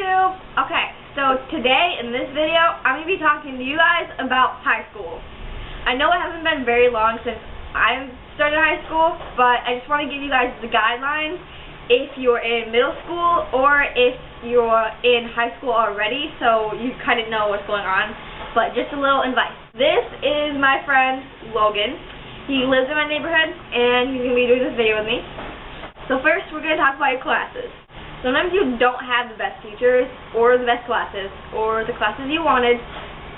YouTube! Okay, so today in this video, I'm going to be talking to you guys about high school. I know it hasn't been very long since I started high school, but I just want to give you guys the guidelines if you're in middle school or if you're in high school already, so you kind of know what's going on. But just a little advice. This is my friend Logan. He lives in my neighborhood, and he's going to be doing this video with me. So first, we're going to talk about your classes. Sometimes you don't have the best teachers, or the best classes, or the classes you wanted,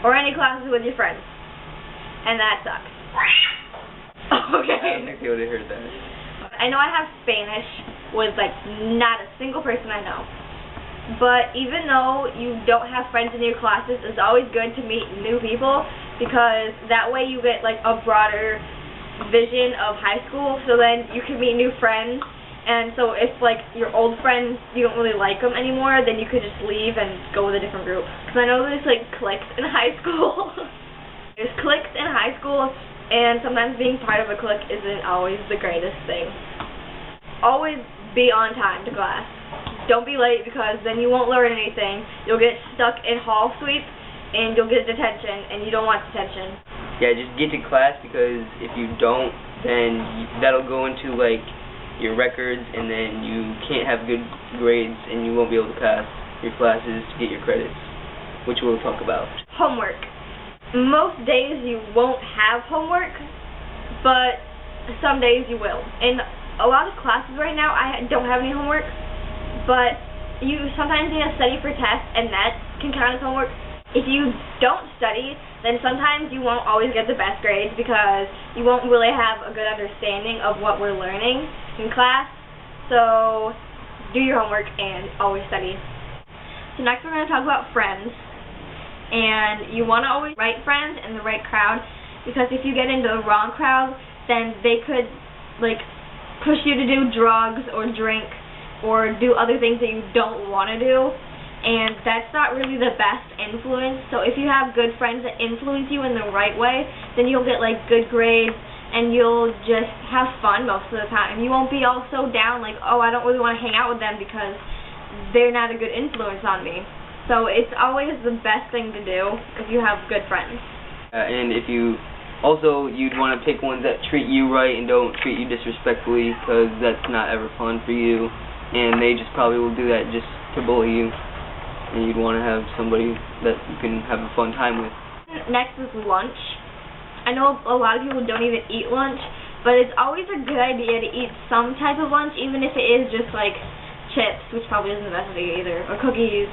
or any classes with your friends. And that sucks. Okay. I don't think they would have heard that. I know I have Spanish with, like, not a single person I know. But even though you don't have friends in your classes, it's always good to meet new people, because that way you get, like, a broader vision of high school, so then you can meet new friends. And so if, like, your old friends, you don't really like them anymore, then you could just leave and go with a different group. Because I know there's, like, cliques in high school. There's cliques in high school, and sometimes being part of a clique isn't always the greatest thing. Always be on time to class. Don't be late, because then you won't learn anything. You'll get stuck in hall sweep, and you'll get detention, and you don't want detention. Yeah, just get to class, because if you don't, then that'll go into, like, your records, and then you can't have good grades, and you won't be able to pass your classes to get your credits, which we'll talk about. Homework. Most days you won't have homework, but some days you will. In a lot of classes right now, I don't have any homework, but you sometimes need to study for tests, and that can count as homework. If you don't study, then sometimes you won't always get the best grades, because you won't really have a good understanding of what we're learning in class. So do your homework and always study. So next we're going to talk about friends. And you want to always write friends in the right crowd, because if you get into the wrong crowd, then they could, like, push you to do drugs or drink or do other things that you don't want to do. And that's not really the best influence. So if you have good friends that influence you in the right way, then you'll get, like, good grades, and you'll just have fun most of the time. You won't be all so down, like, oh, I don't really want to hang out with them because they're not a good influence on me. So it's always the best thing to do if you have good friends. And if you also, you'd want to pick ones that treat you right and don't treat you disrespectfully, because that's not ever fun for you, and they just probably will do that just to bully you. And you'd want to have somebody that you can have a fun time with. Next is lunch. I know a lot of people don't even eat lunch, but it's always a good idea to eat some type of lunch, even if it is just like chips, which probably isn't the best idea either, or cookies,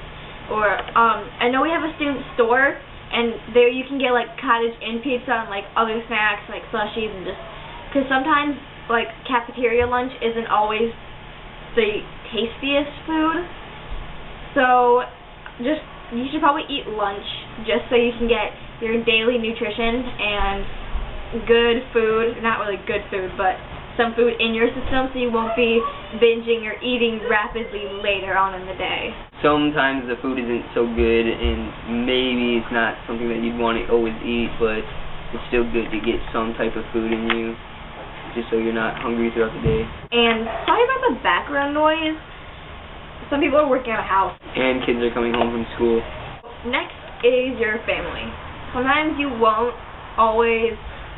or I know we have a student store, and there you can get like cottage and pizza and like other snacks like slushies, and just because sometimes like cafeteria lunch isn't always the tastiest food. So you should probably eat lunch just so you can get your daily nutrition and good food, not really good food, but some food in your system, so you won't be binging or eating rapidly later on in the day. Sometimes the food isn't so good, and maybe it's not something that you'd want to always eat, but it's still good to get some type of food in you, just so you're not hungry throughout the day. And sorry about the background noise. Some people are working at a house. And kids are coming home from school. Next is your family. Sometimes you won't always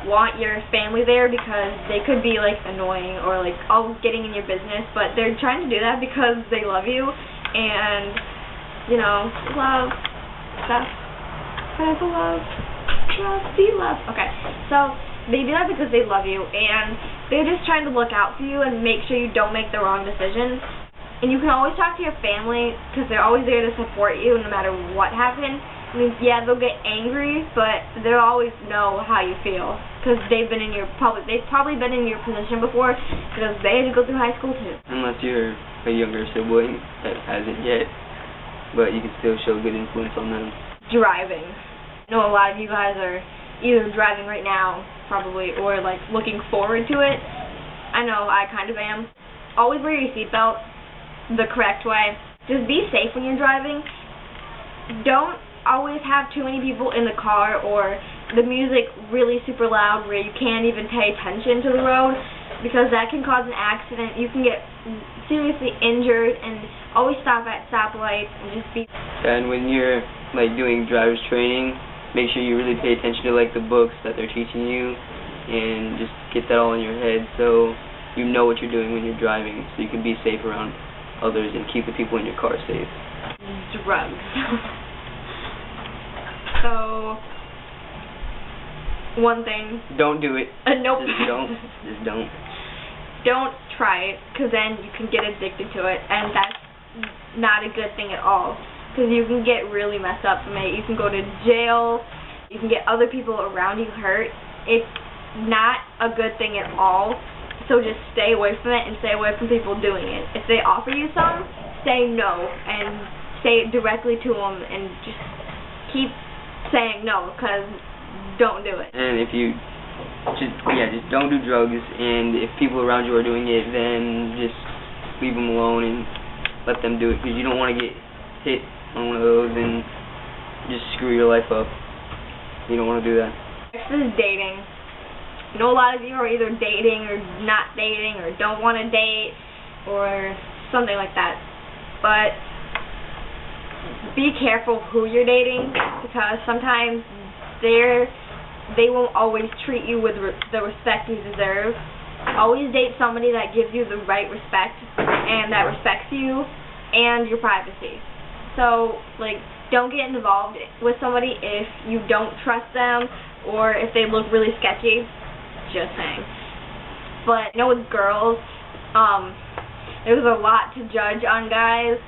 want your family there because they could be, like, annoying or, like, always getting in your business, but they're trying to do that because they love you and, you know, love, stuff, love, be love. Okay, so they do that because they love you, and they're just trying to look out for you and make sure you don't make the wrong decisions. And you can always talk to your family, because they're always there to support you no matter what happens. I mean, yeah, they'll get angry, but they'll always know how you feel, because they've probably been in your position before, because they had to go through high school too. Unless you're a younger sibling that hasn't yet, but you can still show good influence on them. Driving. I know a lot of you guys are either driving right now, probably, or like looking forward to it. I know I kind of am. Always wear your seatbelt the correct way. Just be safe when you're driving. Don't always have too many people in the car, or the music really super loud where you can't even pay attention to the road, because that can cause an accident. You can get seriously injured, and always stop at stoplights and just be... And when you're like doing driver's training, make sure you really pay attention to like the books that they're teaching you, and just get that all in your head so you know what you're doing when you're driving, so you can be safe around others and keep the people in your car safe. Drugs. So, one thing. Don't do it. Nope. Just don't. Don't try it, because then you can get addicted to it, and that's not a good thing at all, because you can get really messed up from it. You can go to jail. You can get other people around you hurt. It's not a good thing at all. So just stay away from it and stay away from people doing it. If they offer you some, say no and say it directly to them and just keep saying no, because don't do it. And if you just don't do drugs, and if people around you are doing it, then just leave them alone and let them do it, because you don't want to get hit on one of those and just screw your life up. You don't want to do that. Next is dating. I know a lot of you are either dating or not dating or don't want to date or something like that. But be careful who you're dating, because sometimes they won't always treat you with the respect you deserve. Always date somebody that gives you the right respect and that respects you and your privacy. So, like, don't get involved with somebody if you don't trust them or if they look really sketchy. Just saying. But, you know, with girls, there's a lot to judge on guys,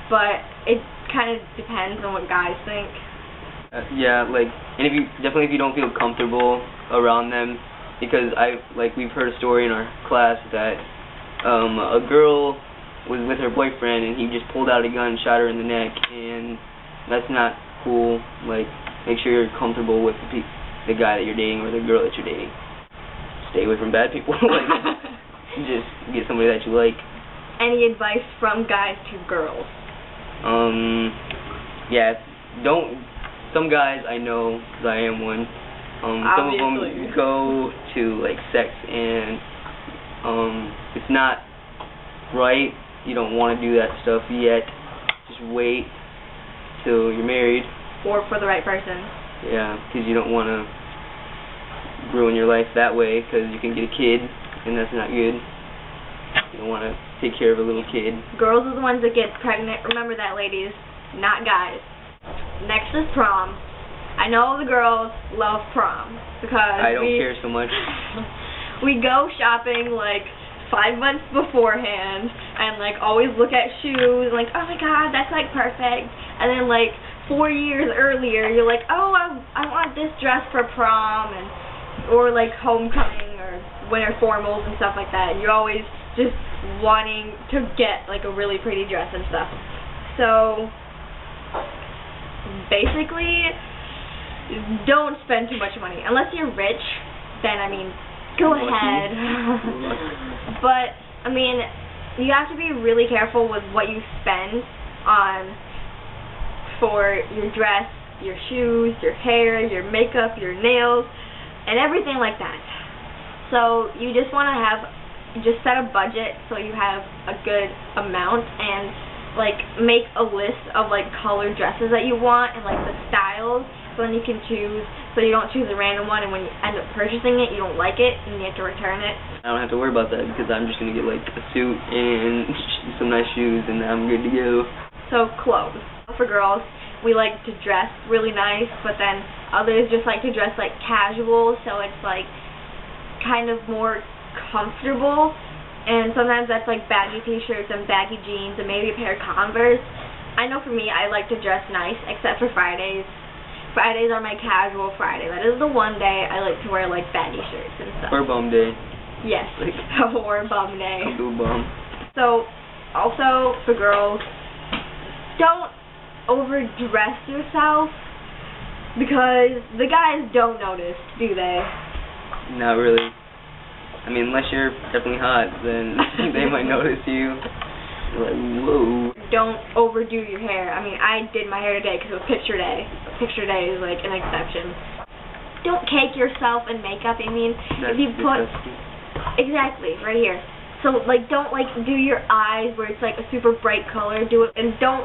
but it kind of depends on what guys think. Yeah, like, and if you don't feel comfortable around them, because we've heard a story in our class that a girl was with her boyfriend and he just pulled out a gun and shot her in the neck, and that's not cool. Like, make sure you're comfortable with the guy that you're dating or the girl that you're dating. Stay away from bad people. Like, just get somebody that you like. Any advice from guys to girls? Yeah, some guys I know, because I am one, some of them go to, like, sex, and it's not right. You don't want to do that stuff yet. Just wait till you're married. Or for the right person. Yeah, because you don't want to ruin your life that way, because you can get a kid, and that's not good. You don't want to take care of a little kid. Girls are the ones that get pregnant. Remember that, ladies. Not guys. Next is prom. I know the girls love prom, because I don't care so much. We go shopping like 5 months beforehand, and like always look at shoes, and like, oh my god, that's like perfect. And then like 4 years earlier, you're like, oh, I want this dress for prom, or like homecoming or winter formals and stuff like that. And you're always just wanting to get like a really pretty dress and stuff. So basically, don't spend too much money. Unless you're rich, then I mean, go ahead. But I mean, you have to be really careful with what you spend on for your dress, your shoes, your hair, your makeup, your nails, and everything like that. So you just want to just set a budget so you have a good amount, and like make a list of like colored dresses that you want and like the styles, so then you can choose, so you don't choose a random one and when you end up purchasing it you don't like it and you have to return it. I don't have to worry about that, because I'm just going to get like a suit and some nice shoes and I'm good to go. So clothes. For girls, we like to dress really nice, but then others just like to dress like casual, so it's like kind of more comfortable, and sometimes that's like baggy t-shirts and baggy jeans and maybe a pair of Converse. I know for me, I like to dress nice, except for Fridays. Fridays are my casual Friday. That is the one day I like to wear like baggy shirts and stuff. Or bum day. Yes, or bum day. I'll do a bum. So, also for girls, don't overdress yourself, because the guys don't notice, do they? Not really. I mean, unless you're definitely hot, then they might notice you. You're like, whoa. Don't overdo your hair. I mean, I did my hair today because it was picture day. Picture day is like an exception. Don't cake yourself in makeup. I mean, That's if you put... disgusting. Exactly, right here. So, like, don't, like, do your eyes where it's, like, a super bright color. Do it, and don't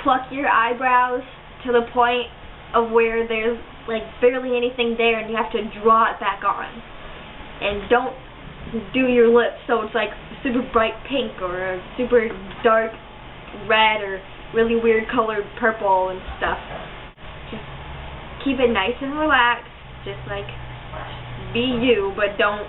pluck your eyebrows to the point of where there's, like, barely anything there and you have to draw it back on. And don't do your lips so it's, like, super bright pink or a super dark red or really weird colored purple and stuff. Just keep it nice and relaxed. Just, like, be you, but don't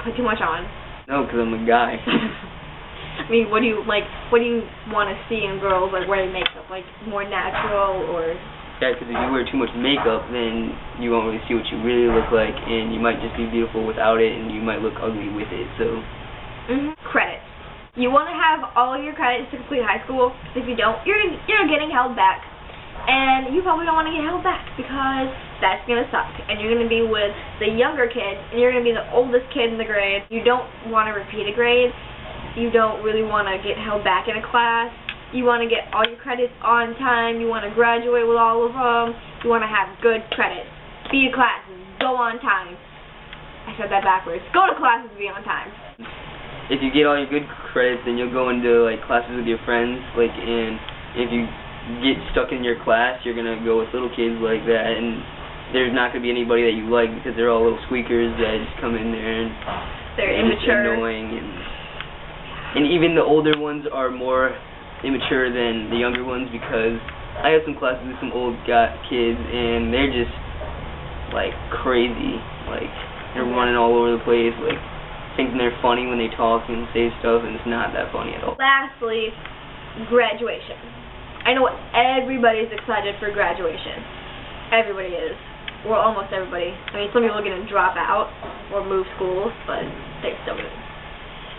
put too much on. No, because I'm a guy. I mean, what do you want to see in girls, like, wearing makeup? Like, more natural, or... Yeah, because if you wear too much makeup, then you won't really see what you really look like, and you might just be beautiful without it, and you might look ugly with it, so... Credits. You want to have all your credits to complete high school, because if you don't, you're getting held back. And you probably don't want to get held back, because that's going to suck. And you're going to be with the younger kids, and you're going to be the oldest kid in the grade. You don't want to repeat a grade. You don't really want to get held back in a class. You want to get all your credits on time. You want to graduate with all of them. You want to have good credits. Be to classes. Go on time. I said that backwards. Go to classes and be on time. If you get all your good credits, then you'll go into, like, classes with your friends, like, and if you get stuck in your class, you're going to go with little kids like that, and there's not going to be anybody that you like because they're all little squeakers that just come in there and they're immature, annoying, and even the older ones are more immature than the younger ones, because I have some classes with some old kids, and they're just, like, crazy. Like, they're running all over the place, like, thinking they're funny when they talk and say stuff, and it's not that funny at all. Lastly, graduation. I know everybody's excited for graduation. Everybody is. Well, almost everybody. I mean, some people are going to drop out or move schools, but they're still going to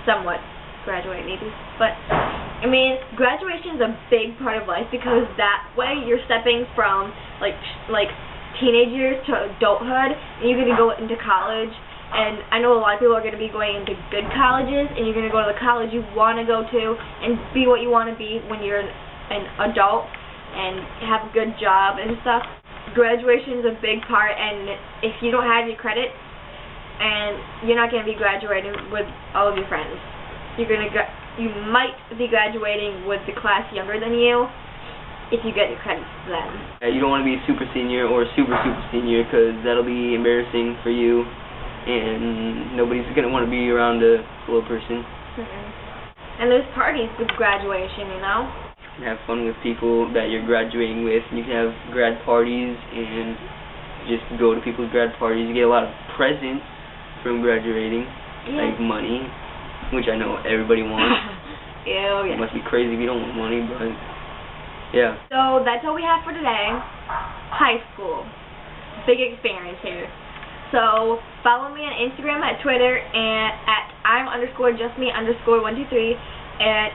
somewhat graduate maybe. But, I mean, graduation is a big part of life, because that way you're stepping from, like teenage years to adulthood, and you're going to go into college. And I know a lot of people are going to be going into good colleges, and you're going to go to the college you want to go to and be what you want to be when you're an adult and have a good job and stuff. Graduation is a big part, and if you don't have your credits, and you're not going to be graduating with all of your friends. You might be graduating with the class younger than you if you get your credits then. Yeah, you don't want to be a super senior or super senior, because that'll be embarrassing for you, and nobody's going to want to be around a little person. And there's parties with graduation, you know? Have fun with people that you're graduating with. You can have grad parties and just go to people's grad parties. You get a lot of presents from graduating, like money, which I know everybody wants. Ew, yeah. You must be crazy if you don't want money, but yeah. So that's all we have for today. High school. Big experience here. So follow me on Instagram, at Twitter, and at I'm_justme_123, and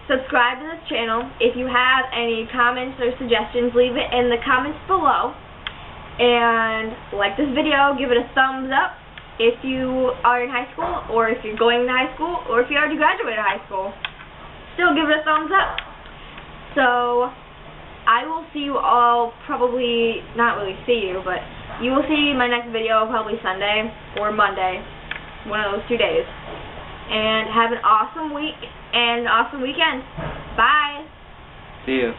subscribe to this channel. If you have any comments or suggestions, leave it in the comments below. And like this video, give it a thumbs up if you are in high school, or if you're going to high school, or if you already graduated high school. Still give it a thumbs up. So I will see you all, probably, not really see you, but you will see my next video probably Sunday or Monday, one of those 2 days. And have an awesome week and an awesome weekend. Bye. See ya.